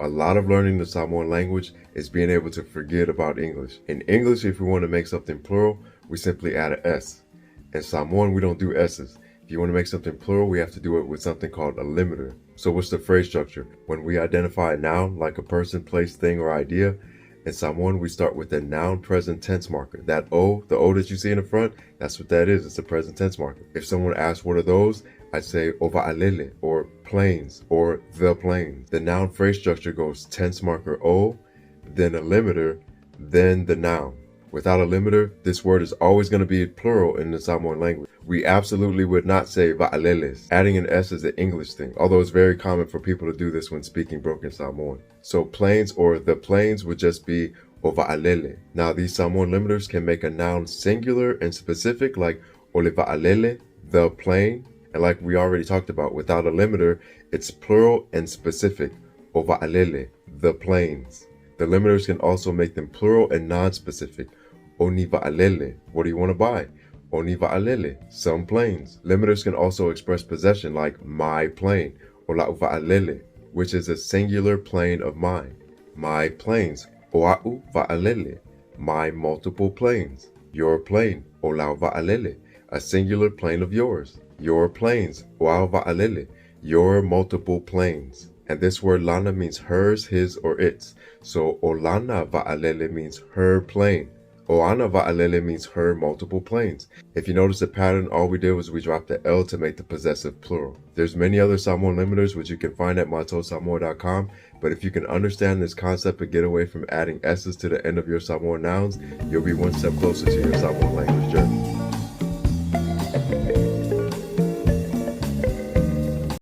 A lot of learning the Samoan language is being able to forget about English. In English, if we want to make something plural, we simply add an S. In Samoan, we don't do S's. If you want to make something plural, we have to do it with something called a limiter. So what's the phrase structure? When we identify a noun, like a person, place, thing, or idea, in Samoan, we start with the noun present tense marker. That O, the O that you see in the front, that's what that is. It's a present tense marker. If someone asks what are those, I'd say ova'alele, or planes, or the planes. The noun phrase structure goes tense marker O, then a limiter, then the noun. Without a limiter, this word is always going to be plural in the Samoan language. We absolutely would not say va'aleles. Adding an S is an English thing, although it's very common for people to do this when speaking broken Samoan. So planes or the planes would just be ova'alele. Now these Samoan limiters can make a noun singular and specific, like ole va'alele, the plane. And like we already talked about, without a limiter, it's plural and specific, ova'alele, the planes. The limiters can also make them plural and non-specific. Oni va'alele, what do you want to buy? Oni va'alele, some planes. Limiters can also express possession like my plane, ola'u va'alele, which is a singular plane of mine. My planes, oa'u va'alele, my multiple planes. Your plane, ola'u va'alele, a singular plane of yours. Your planes, oa'u va'alele, your multiple planes. And this word lana means hers, his, or its. So olana va'alele means her plane. Oana va'alele means her multiple planes. If you notice the pattern, all we did was we dropped the L to make the possessive plural. There's many other Samoan limiters which you can find at matosamoa.com, but if you can understand this concept and get away from adding S's to the end of your Samoan nouns, you'll be one step closer to your Samoan language journey.